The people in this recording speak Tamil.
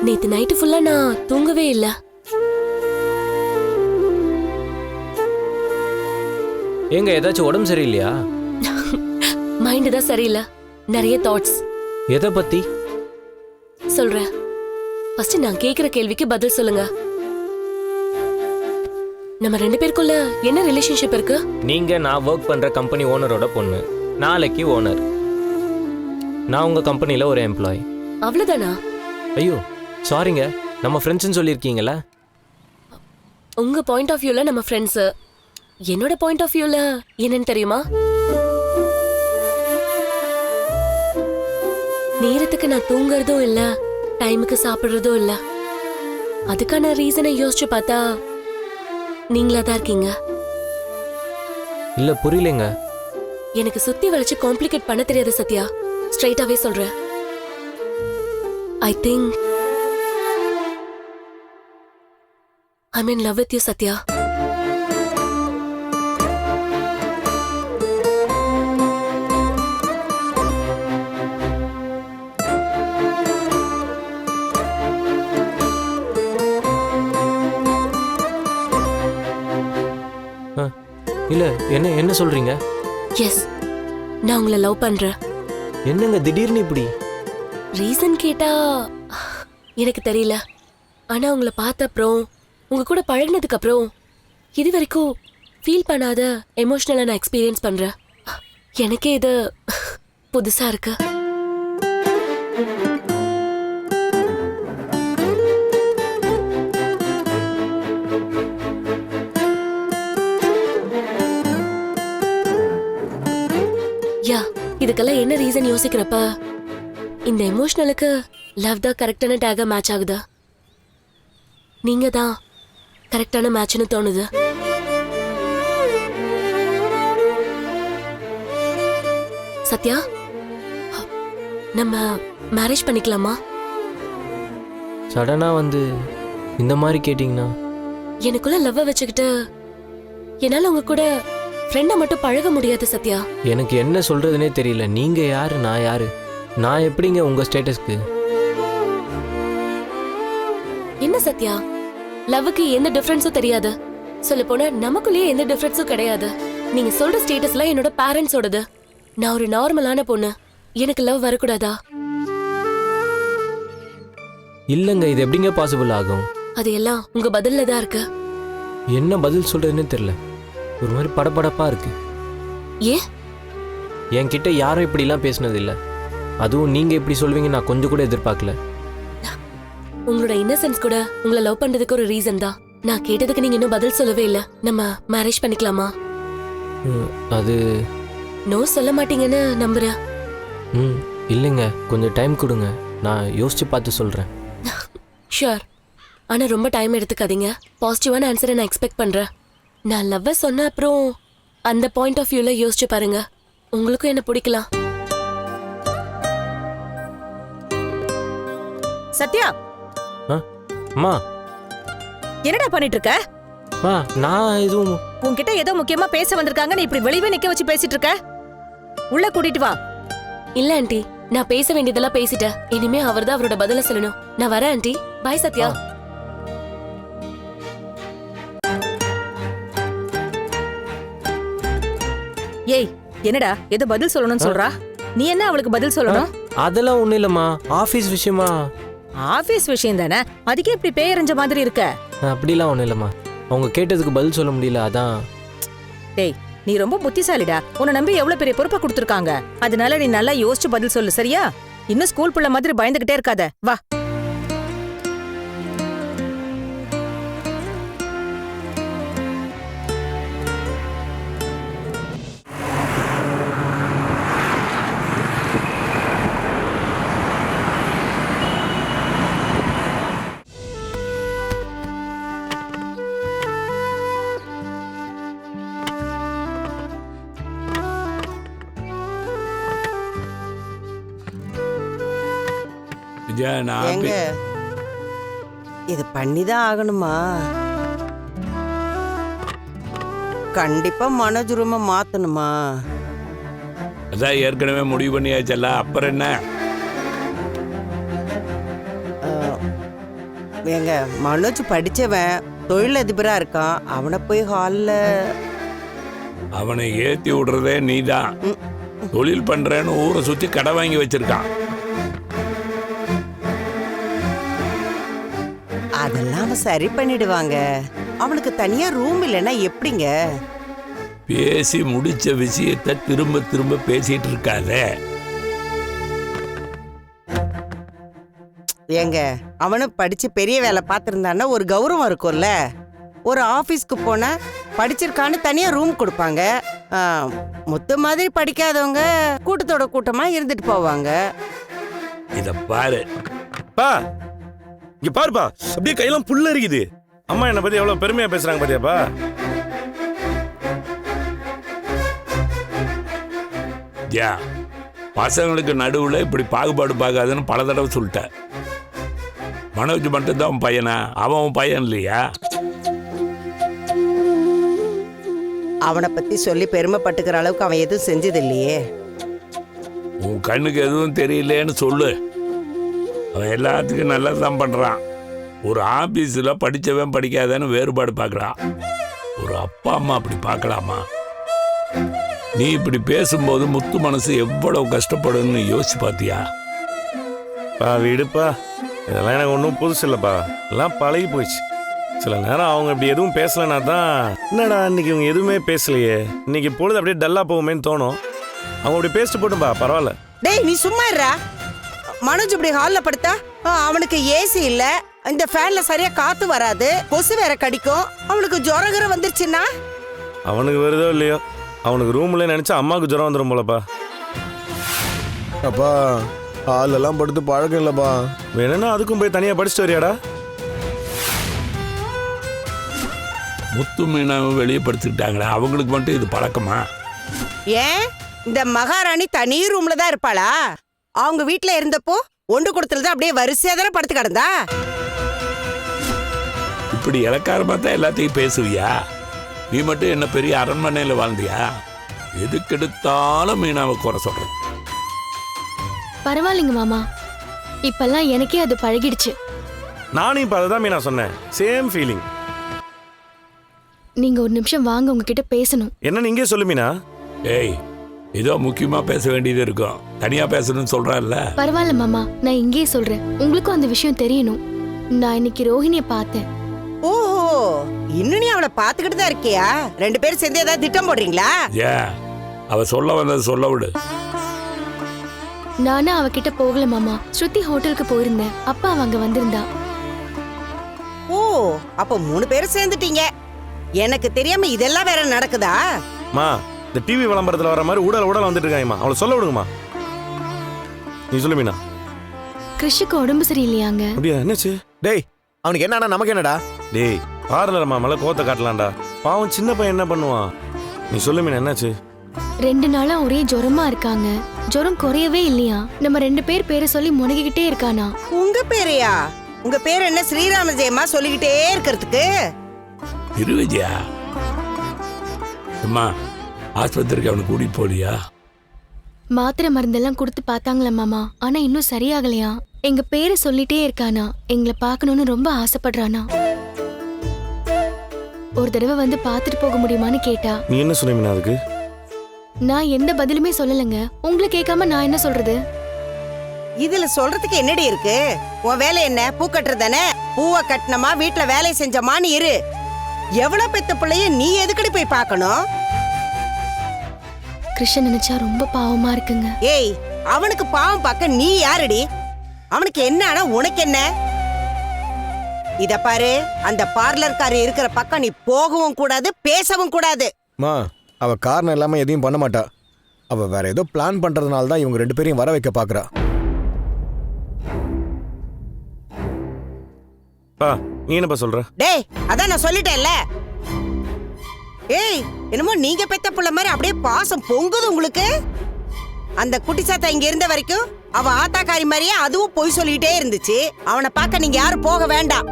நேத்து நைட்டு ஃபுல்லா நான் தூங்கவே இல்ல. ஏங்க ஏதாச்சும் உடம்பு சரியில்லையா? மைண்ட் தான் சரியில்லை, நிறைய தாட்ஸ். எதை பத்தி சொல்றேன். ஃபர்ஸ்ட் நான் கேக்குற கேள்விக்கு பதில் சொல்லுங்க. நம்ம 2 பேருக்குள்ள என்ன ரிலேஷன்ஷிப் இருக்கு? நீங்க நான் ஒர்க் பண்ற கம்பெனி ஓனரோட பொண்ணு, நாளைக்கு ஓனர். நான் உங்க கம்பெனில ஒரு எம்ப்ளாயி. அவ்வளவுதானா? ஐயோ சாரிங்க, நம்ம ஃப்ரெண்ட்ஸ்னு சொல்லியிருக்கீங்களா? உங்க பாயிண்ட் ஆஃப் வியூல நம்ம ஃப்ரெண்ட்ஸ், என்னோட பாயிண்ட் ஆஃப் வியூல என்னன்னு தெரியுமா? நேரத்துக்கு நான் தூங்குறதும் இல்ல, டைமுக்கு சாப்பிடுறதும் இல்ல. அதுக்கான ரீசனை யோசிச்சு பார்த்தா நீங்களா தான் இருக்கீங்க. இல்ல புரியலங்க. எனக்கு சுத்தி வளைச்சு காம்ப்ளிகேட் பண்ண தெரியாது சத்யா, ஸ்ட்ரைட்டாவே சொல்றேன். I think I'm in love with you, Satya. இல்ல என்ன என்ன சொல்றீங்க? எஸ், நான் உங்களை லவ் பண்றேன். என்னங்க திடீர்னு இப்படி? ரீசன் கேட்டா எனக்கு தெரியல. ஆனா உங்களை பார்த்த அப்புறம், உங்க கூட பழகினதுக்கு அப்புறம் இது வரைக்கும் ஃபீல் பண்ணாத எமோஷனலா நான் எக்ஸ்பீரியன்ஸ் பண்றேன். எனக்கே இது புதுசா இருக்கு. யா, இதுக்கெல்லாம் என்ன ரீசன் யோசிக்கிறப்ப இந்த எமோஷனலுக்கு லவ் தான் கரெக்டான டேகா மேட்ச் ஆகுதா? நீங்க தான் கரெக்டான மேட்ச்னு தோணுது. சத்யா, நம்ம மேரேஜ் பண்ணிக்கலாமா? சடனா வந்து இந்த மாதிரி கேட்டிங்கன்னா? எனக்குள்ள லவ் வச்சுக்கிட்டு என்னால உங்க கூட ஃப்ரெண்டா மட்டும் பழக முடியாது சத்யா. எனக்கு என்ன சொல்றதுனே தெரியல. நீங்க யாரு, நான் யாரு? நான் எப்படிங்க உங்க ஸ்டேட்டஸ்க்கு? என்ன சத்யா, லவ்வுக்கு எந்த டிஃபரன்ஸும் தெரியாது. சொல்ல போனா நமக்குள்ளேயே எந்த டிஃபரன்ஸும் கிடையாது. நீங்க சொல்ற ஸ்டேட்டஸ்லாம் என்னோட பேரண்ட்ஸோடது. நான் ஒரு நார்மலான பொண்ணு, எனக்கு லவ் வரக்கூடாதா? இல்லங்க, இது எப்படிங்க பாசிபிள் ஆகும்? அது எல்லாம் உங்க பதில்ல தான் இருக்கு. என்ன பதில் சொல்றதுன்னு தெரியல, ஒரு மாதிரி படபடப்பா இருக்கு. ஏன்? என்கிட்ட யாரும் இப்படிலாம் பேசினது இல்ல. அதுவும் நீங்க இப்படி சொல்வீங்க நான் கொஞ்சம் கூட எதிர்பார்க்கல. உங்களோட இன்னசென்ஸ் கூட உங்களை லவ் பண்றதுக்கு ஒரு ரீசன் தான். நான் கேட்டதுக்கு நீங்க இன்னும் பதில் சொல்லவே இல்ல. நம்ம மேரேஜ் பண்ணிக்கலாமா? அது நோ சொல்ல மாட்டீங்கன்னு நம்புறேன். இல்லைங்க, கொஞ்சம் டைம் கொடுங்க, நான் யோசிச்சு பார்த்து சொல்றேன். ஷூர், ஆனா ரொம்ப டைம் எடுத்துக்காதீங்க. பாசிட்டிவான ஆன்சரை நான் எக்ஸ்பெக்ட் பண்றேன். நான் லவ் சொன்ன அப்புறம் அந்த பாயிண்ட் ஆஃப் வியூல யோசிச்சு பாருங்க, உங்களுக்கும் என்ன பிடிக்கலாம். சத்யா, அம்மா என்னடா பண்ணிட்டு இருக்க? நான் எதுவும் உன்கிட்ட ஏதோ முக்கியமா பேச வந்திருக்காங்க, நீ இப்படி வெளியவே நிக்க வச்சு பேசிட்டு இருக்க. உள்ள கூட்டிட்டு வா. இல்ல ஆண்டி, நான் பேச வேண்டியதெல்லாம் பேசிட்டேன். இனிமே அவர்தான் அவரோட பதில சொல்லணும். நான் வரேன் ஆண்டி. பாய் சத்யா. ஏய், என்னடா ஏதோ பதில் சொல்லணும்னு சொல்றா? நீ என்ன அவளுக்கு பதில் சொல்லணும்? அதெல்லாம் ஒண்ணும் இல்லம்மா, ஆபீஸ் விஷயமா. ஆபீஸ் விஷயம் தானே, அதுக்கே இப்படி பேயறிஞ்ச மாதிரி இருக்க. அப்படிலாம் ஒண்ணும் இல்லம்மா, அவங்க கேட்டதுக்கு பதில் சொல்ல முடியல, அதான். டேய், நீ ரொம்ப புத்திசாலிடா. உன்னை நம்பி எவ்வளவு பெரிய பொறுப்பை கொடுத்துருக்காங்க. அதனால நீ நல்லா யோசிச்சு பதில் சொல்லு, சரியா? இன்னும் ஸ்கூல் பிள்ளை மாதிரி பயந்துகிட்டே இருக்காத. வா. ஏங்க, இது பண்ணிதான் ஆகணுமா? கண்டிப்பா மனோஜ் ரூமை மாத்தணுமா? அதான் ஏற்கனவே முடிவு பண்ணியாச்சல்ல, அப்புறம் என்ன? எங்க மனோஜ் படிச்சவன் தொழிலதிபரா இருக்கான். அவனை போய் ஹால்ல அவனை ஏத்தி விடுறதே நீதான். தொழில் பண்றேன்னு ஊரை சுத்தி கடை வாங்கி வச்சிருக்கான். அதெல்லாம் அவன் சரி பண்ணிடுவாங்க. அவனுக்கு தனியா ரூம் இல்லைன்னா எப்படிங்க? பேசி முடிச்ச விஷயத்தை திரும்ப திரும்ப பேசிட்டு இருக்காதே. ஏங்க அவனும் படிச்சு பெரிய வேலை பார்த்துருந்தான்னா ஒரு கௌரவம் இருக்கும்ல. ஒரு ஆபீஸ்க்கு போனா படிச்சிருக்கான்னு தனியா ரூம் கொடுப்பாங்க. மொத்த மாதிரி படிக்காதவங்க கூட்டத்தோட கூட்டமா இருந்துட்டு போவாங்க. இத பாரு பா, இங்க பாருப்பா, அப்படியே கையெல்லாம் புல்ல இருக்குது. அம்மா என்ன பத்தி எவ்வளவு பெருமையா பேசுறாங்க பாத்தியாப்பா? யா, பசங்களுக்கு நடுவுல இப்படி பாகுபாடு பார்க்காதுன்னு பல தடவை சொல்லிட்டேன். மனோஜ் மட்டும்தான் அவன் பையனா? அவன் பையன் இல்லையா? அவனை பத்தி சொல்லி பெருமைப்பட்டுக்கிற அளவுக்கு அவன் எதுவும் செஞ்சது இல்லையே. உன் கண்ணுக்கு எதுவும் தெரியலேன்னு சொல்லு. அவன் எல்லாத்துக்கும் நல்லதுதான் பண்றான். ஒரு ஆபீஸ்ல படிச்சவன் படிக்காதன்னு வேறுபாடு பார்க்கறான். ஒரு அப்பா அம்மா அப்படி பார்க்கலாமா? நீ இப்படி பேசும்போது முத்து மனசு எவ்வளவு கஷ்டப்படுன்னு யோசிச்சு பார்த்தியா? பா விடுப்பா, இதெல்லாம் எனக்கு ஒன்றும் புதுசு இல்லைப்பா. எல்லாம் பழகி போயிடுச்சு. சில நேரம் அவங்க இப்படி எதுவும் பேசலனா தான், என்னடா இன்னைக்கு இவங்க எதுவுமே பேசலையே, இன்னைக்கு பொழுது அப்படியே டல்லா போகுமேன்னு தோணும். அவங்க அப்படி பேசிட்டு போட்டும்பா, பரவாயில்ல. டேய் நீ சும்மா இருடா. மனோஜ் இப்படி ஹால்ல படுத்தா அவனுக்கு ஏசி இல்ல, இந்த ஃபேன்ல சரியா காத்து வராது, கொசு வேற கடிக்கும். அவனுக்கு ஜுரகிற வந்துருச்சுன்னா அவனுக்கு வருதோ இல்லையோ, அவனுக்கு ரூம்ல நினைச்சா அம்மாவுக்கு ஜுரம் வந்துடும் போலப்பா. அப்பா ஹாலெல்லாம் படுத்து பழக்கம் இல்லப்பா. வேணும்னா அதுக்கும் போய் தனியா படிச்சுட்டு வரியாடா? முத்து மீனாவும் வெளியே படுத்துக்கிட்டாங்களே, அவங்களுக்கு மட்டும் இது பழக்கமா? ஏன் இந்த மகாராணி தனி ரூம்ல தான் இருப்பாளா? அவங்க வீட்ல இருந்தப்போ ஒன்று கொடுத்துலதான் அப்படியே வரிசையா தானே படுத்து கிடந்தா. இப்படி இலக்காரமா தான் எல்லாத்தையும் பேசுவியா? நீ மட்டும் என்ன பெரிய அரண்மனையில வாழ்ந்தியா? எதுக்கெடுத்தாலும் மீனாவை குறை சொல்ற. பரவாயில்லைங்க மாமா, இப்பெல்லாம் எனக்கே அது பழகிடுச்சு. நானும் இப்போ அதை தான் மீனா சொன்னேன், சேம் ஃபீலிங். நீங்க ஒரு நிமிஷம் வாங்க, உங்ககிட்ட பேசணும். என்னன்னு இங்கே சொல்லு மீனா. ஏய், ஏதோ முக்கியமா பேச வேண்டியது இருக்கும், தனியா பேசணும்னு சொல்றல்ல. பரவாயில்ல மாமா, நான் இங்கேயே சொல்றேன். உங்களுக்கும் அந்த விஷயம் தெரியணும். நான் இன்னைக்கு ரோஹிணியை பார்த்தேன். ஓஹோ, இன்னும் நீ அவளை பாத்துக்கிட்டு தான் இருக்கியா? ரெண்டு பேரும் சேர்ந்து ஏதாவது திட்டம் போடுறீங்களா? ஏ, அவ சொல்ல வந்தது சொல்ல விடு. நானும் அவகிட்ட போகல மாமா. ஸ்ருதி ஹோட்டலுக்கு போயிருந்தேன், அப்பா அவ அங்க வந்திருந்தா. ஓ, அப்ப 3 பேரும் சேர்ந்துட்டீங்க. எனக்கு தெரியாம இதெல்லாம் வேற நடக்குதா? மா, இந்த டிவி விளம்பரத்தில் வர மாதிரி ஊடல் வந்துட்டு இருக்காங்கம்மா, அவளை சொல்ல விடுங்கம்மா. நீ சொல்லு மீனா. கிருஷிக்கு உடம்பு சரியில்லையாங்க. அப்படியா, என்னாச்சு? டேய் அவனுக்கு என்னடா, நமக்கு என்னடா? டேய், பார்லர் மேல கோத்த காட்டலாம்டா, பாவம் சின்ன பையன் என்ன பண்ணுவான்? நீ சொல்லு மீனா, என்னாச்சு? 2 நாளா ஒரே ஜுரமா இருக்காங்க. ஜுரம் குறையவே இல்லையா. நம்ம 2 பேரை சொல்லி முனகிக்கிட்டே இருக்கானா. உங்க பேரையா? உங்க பேர் என்ன ஸ்ரீராம ஜெயமா சொல்லிக்கிட்டே இருக்கிறதுக்கு? திருவிஜயா, அம்மா ஆஸ்பத்திரிக்கு அவனை கூட்டிட்டு போலியா? மாத்திரை மருந்தெல்லாம் கொடுத்து பார்த்தாங்களா மாமா, ஆனா இன்னும் சரியாகலையா. எங்க பேரை சொல்லிட்டே இருக்கானா. எங்களை பார்க்கணும்னு ரொம்ப ஆசைப்படுறானா. ஒரு தடவை வந்து பார்த்துட்டு போக முடியுமான்னு கேட்டா. நீ என்ன சொன்ன மீனா அதுக்கு? நான் எந்த பதிலுமே சொல்லலைங்க. உங்களை கேட்காம நான் என்ன சொல்றது? இதுல சொல்றதுக்கு என்னடி இருக்கு? உன் வேலை என்ன? பூ கட்டுறது தானே. பூவை கட்டினமா வீட்டுல வேலை செஞ்சமான்னு இரு. எவ்வளவு பெத்த பிள்ளைய நீ எதுக்கடி போய் பார்க்கணும்? கிருஷ்ணன் நினைச்சா ரொம்ப பாவமா இருக்குங்க. ஏய், அவனுக்கு பாவம் பார்க்க நீ யாருடி? அவனுக்கு என்ன ஆனா உனக்கு என்ன? இத பாரு, அந்த பார்லர்காரி இருக்கிற பக்கம் நீ போகவும் கூடாது, பேசவும் கூடாது. மா, அவ காரணம் இல்லாம எதையும் பண்ண மாட்டா. அவ வேற ஏதோ பிளான் பண்றதுனால தான் இவங்க 2 பேரையும் வர வைக்க பாக்குறா. பா, நீ என்னப்பா சொல்ற? டேய், அதான் நான் சொல்லிட்டேன்ல. ஏய், என்னமோ நீங்க பெத்த புள்ள மாதிரி அப்படியே பாசம் பொங்குது உங்களுக்கு. அந்த குட்டி சாத்தா இங்க இருந்த வரைக்கும் அவ ஆத்தாக்காரி மாதிரியே அதுவும் பொய் சொல்லிட்டே இருந்துச்சு. அவனை பார்க்க நீங்க யாரும் போக வேண்டாம்.